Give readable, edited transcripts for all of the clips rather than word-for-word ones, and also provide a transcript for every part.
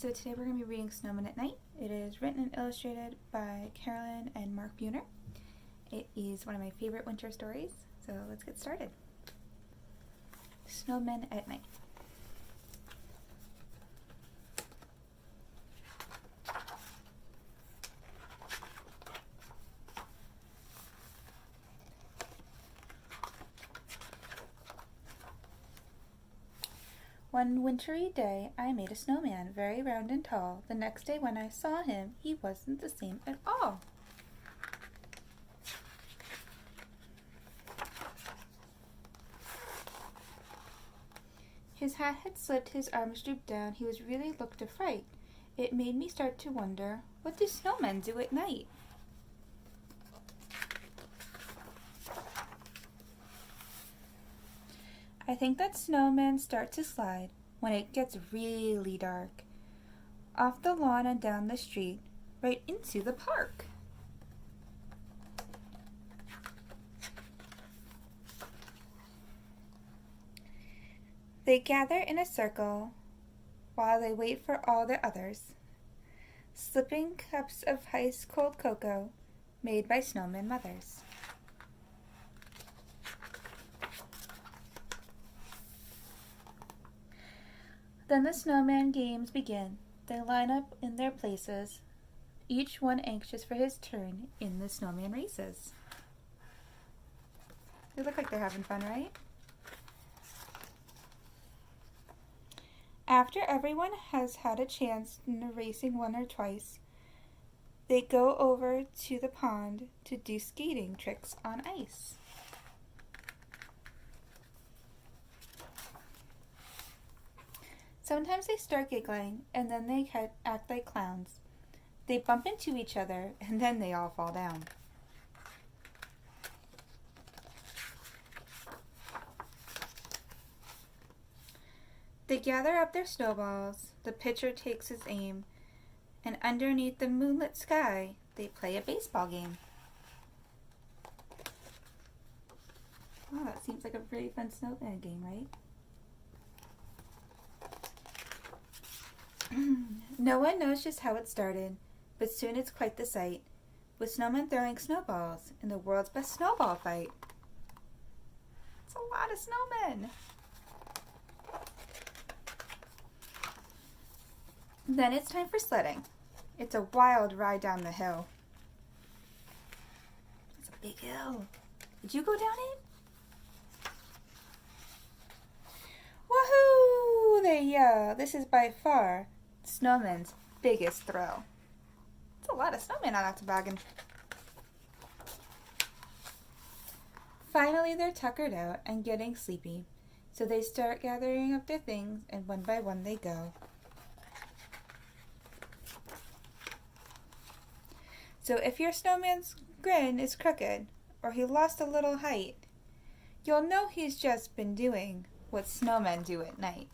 So today we're going to be reading Snowman at Night. It is written and illustrated by Carolyn and Mark Buhner. It is one of my favorite winter stories, so let's get started. Snowman at Night. One wintry day I made a snowman, very round and tall. The next day when I saw him, he wasn't the same at all. His hat had slipped, his arms drooped down, he was really looked a fright. It made me start to wonder, what do snowmen do at night? I think that snowmen start to slide when it gets really dark, off the lawn and down the street, right into the park. They gather in a circle while they wait for all the others, slipping cups of ice cold cocoa made by snowman mothers. Then the snowman games begin. They line up in their places, each one anxious for his turn in the snowman races. They look like they're having fun, right? After everyone has had a chance in the racing one or twice, they go over to the pond to do skating tricks on ice. Sometimes they start giggling, and then they act like clowns. They bump into each other, and then they all fall down. They gather up their snowballs, the pitcher takes his aim, and underneath the moonlit sky, they play a baseball game. Wow, that seems like a really fun snowman game, right? No one knows just how it started, but soon it's quite the sight, with snowmen throwing snowballs in the world's best snowball fight. It's a lot of snowmen! Then it's time for sledding. It's a wild ride down the hill. It's a big hill. Did you go down it? Woohoo! They yell. This is by far snowman's biggest thrill. It's a lot of snowmen on that toboggan. Finally, they're tuckered out and getting sleepy, so they start gathering up their things, and one by one they go. So if your snowman's grin is crooked, or he lost a little height, you'll know he's just been doing what snowmen do at night.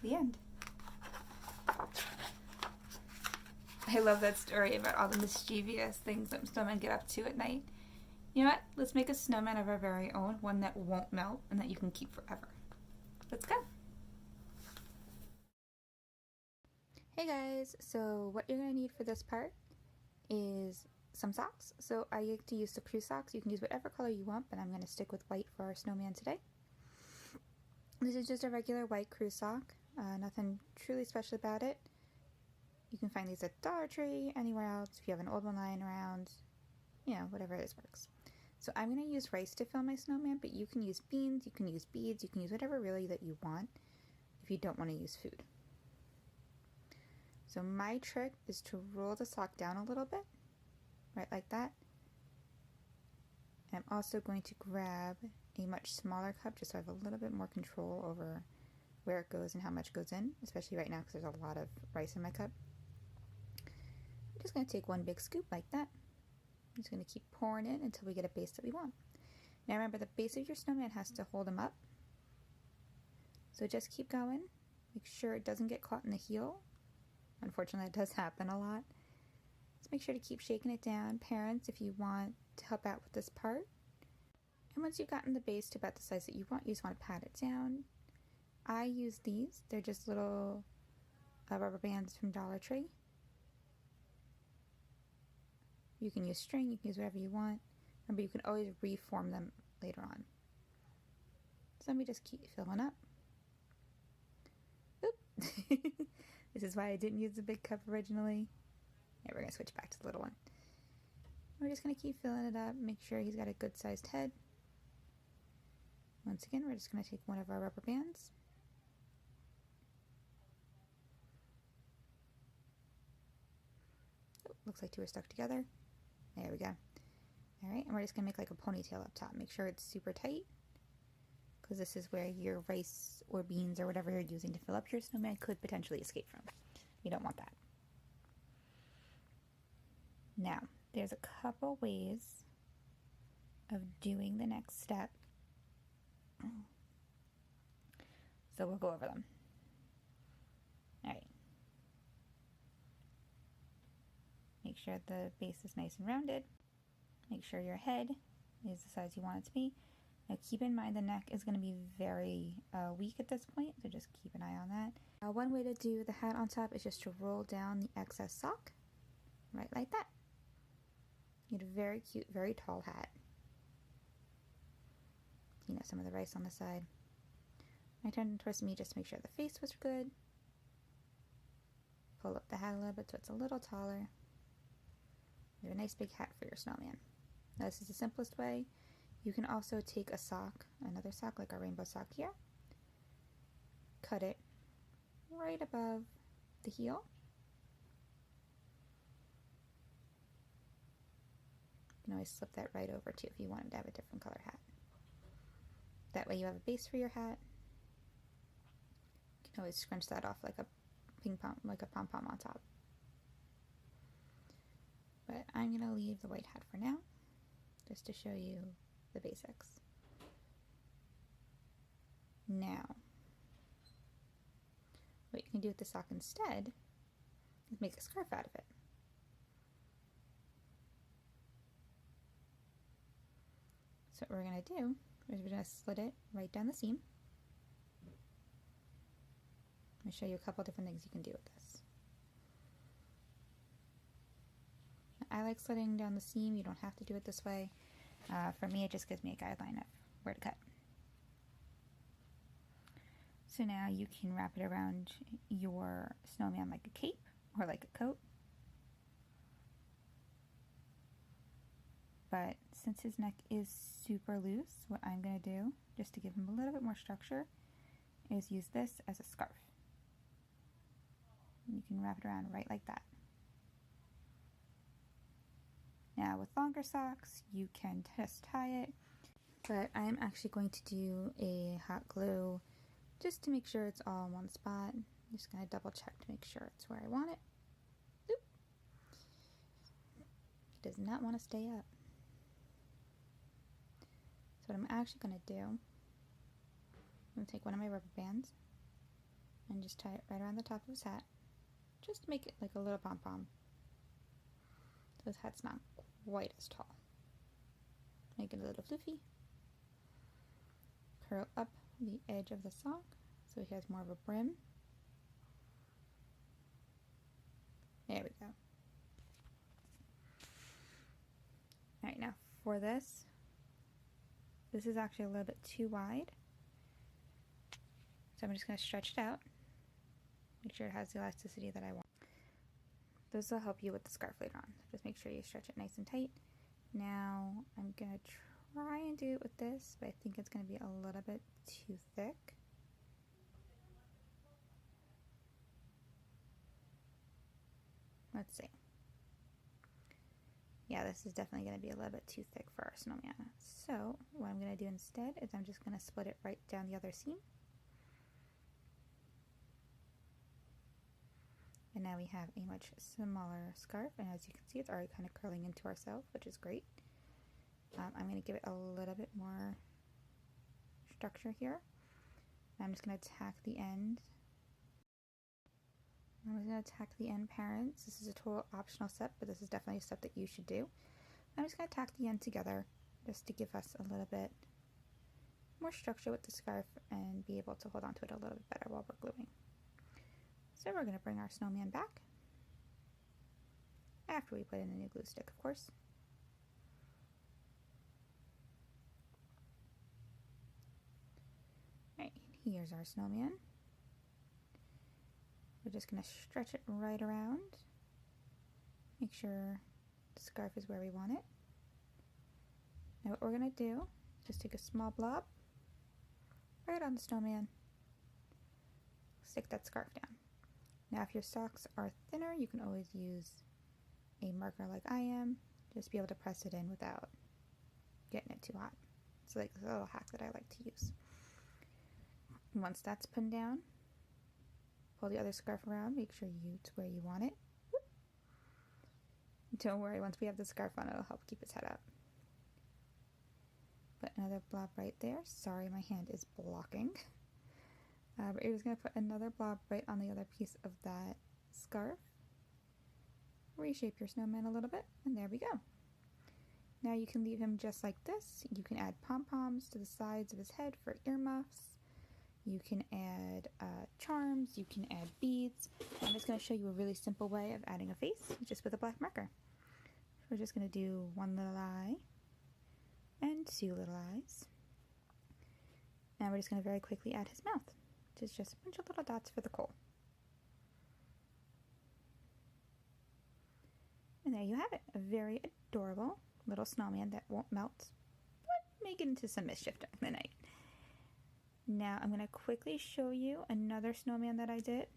The end. I love that story about all the mischievous things that snowmen get up to at night. You know what? Let's make a snowman of our very own, one that won't melt and that you can keep forever. Let's go. Hey guys, so what you're going to need for this part is some socks. So I like to use the crew socks. You can use whatever color you want, but I'm going to stick with white for our snowman today. This is just a regular white crew sock. Nothing truly special about it. You can find these at Dollar Tree, anywhere else. If you have an old one lying around, you know, whatever it is works. So I'm going to use rice to fill my snowman, but you can use beans, you can use beads, you can use whatever really that you want if you don't want to use food. So my trick is to roll the sock down a little bit, right like that. And I'm also going to grab a much smaller cup just so I have a little bit more control over where it goes and how much goes in, especially right now because there's a lot of rice in my cup. I'm just going to take one big scoop like that. I'm just going to keep pouring in until we get a base that we want. Now remember, the base of your snowman has to hold him up. So just keep going. Make sure it doesn't get caught in the heel. Unfortunately, it does happen a lot. Just make sure to keep shaking it down. Parents, if you want to help out with this part, And once you've gotten the base to about the size that you want, you just want to pat it down. I use these. They're just little rubber bands from Dollar Tree. You can use string, you can use whatever you want. Remember, you can always reform them later on. So let me just keep filling up. Oop! This is why I didn't use the big cup originally. Yeah, we're going to switch back to the little one. We're just going to keep filling it up, make sure he's got a good sized head. Once again, we're just going to take one of our rubber bands. Oh, looks like two are stuck together. There we go. Alright, and we're just going to make like a ponytail up top. Make sure it's super tight, because this is where your rice or beans or whatever you're using to fill up your snowman could potentially escape from. You don't want that. Now, there's a couple ways of doing the next step, so we'll go over them. Alright. Make sure the base is nice and rounded. Make sure your head is the size you want it to be. Now keep in mind the neck is going to be very weak at this point, so just keep an eye on that. One way to do the hat on top is just to roll down the excess sock, right like that. You get a very cute, very tall hat. You know, some of the rice on the side. I turned it towards me just to make sure the face was good. Pull up the hat a little bit so it's a little taller. You have a nice big hat for your snowman. Now, this is the simplest way. You can also take a sock, another sock like our rainbow sock here, cut it right above the heel. You can always slip that right over too if you wanted to have a different color hat. That way you have a base for your hat. You can always scrunch that off like a ping pong, like a pom-pom on top. But I'm going to leave the white hat for now, just to show you the basics. Now, what you can do with the sock instead is make a scarf out of it. So what we're going to do is we're going to slit it right down the seam. I'm going to show you a couple different things you can do with this. I like slitting down the seam. You don't have to do it this way. For me, it just gives me a guideline of where to cut. So now you can wrap it around your snowman like a cape or like a coat. But since his neck is super loose, what I'm going to do, just to give him a little bit more structure, is use this as a scarf. You can wrap it around right like that. Now with longer socks, you can just tie it, but I'm actually going to do a hot glue just to make sure it's all in one spot. I'm just going to double check to make sure it's where I want it. Oop. It does not want to stay up. So what I'm actually going to do, I'm going to take one of my rubber bands and just tie it right around the top of his hat, just to make it like a little pom-pom. So his hat's not quite as tall. Make it a little floofy. Curl up the edge of the sock so he has more of a brim. There we go. Alright, now for this is actually a little bit too wide. So I'm just going to stretch it out. Make sure it has the elasticity that I want. This will help you with the scarf later on. Just make sure you stretch it nice and tight. Now I'm going to try and do it with this, but I think it's going to be a little bit too thick. Let's see. Yeah, this is definitely going to be a little bit too thick for our snowman. So what I'm going to do instead is I'm just going to split it right down the other seam. And now we have a much smaller scarf, and as you can see, it's already kind of curling into ourselves, which is great. I'm going to give it a little bit more structure here. I'm just going to tack the end. I'm going to tack the end parents. This is a total optional step, but this is definitely a step that you should do. I'm just going to tack the end together just to give us a little bit more structure with the scarf and be able to hold on to it a little bit better while we're gluing. So we're going to bring our snowman back, after we put in a new glue stick, of course. Alright, here's our snowman. We're just going to stretch it right around. Make sure the scarf is where we want it. Now what we're going to do, just take a small blob right on the snowman. Stick that scarf down. Now if your socks are thinner, you can always use a marker like I am. Just be able to press it in without getting it too hot. It's like a little hack that I like to use. Once that's pinned down, pull the other scarf around, make sure it's where you want it. Whoop. Don't worry, once we have the scarf on, it'll help keep its head up. Put another blob right there. Sorry, my hand is blocking. But you're just going to put another blob right on the other piece of that scarf. Reshape your snowman a little bit, and there we go. Now you can leave him just like this. You can add pom-poms to the sides of his head for earmuffs. You can add charms. You can add beads. I'm just going to show you a really simple way of adding a face just with a black marker. We're just going to do one little eye and two little eyes. Now we're just going to very quickly add his mouth, which is just a bunch of little dots for the coal. And there you have it, a very adorable little snowman that won't melt, but may get into some mischief during the night. Now I'm going to quickly show you another snowman that I did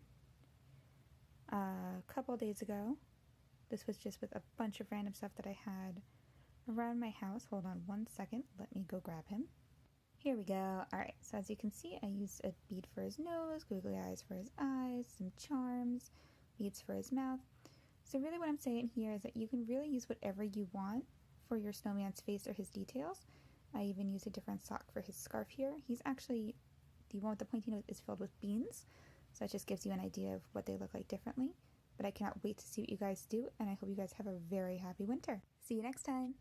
a couple days ago. This was just with a bunch of random stuff that I had around my house. Hold on one second, let me go grab him. Here we go. Alright, so as you can see, I used a bead for his nose, googly eyes for his eyes, some charms, beads for his mouth. So really what I'm saying here is that you can really use whatever you want for your snowman's face or his details. I even used a different sock for his scarf here. He's actually, the one with the pointy nose is filled with beans, so that just gives you an idea of what they look like differently. But I cannot wait to see what you guys do, and I hope you guys have a very happy winter. See you next time!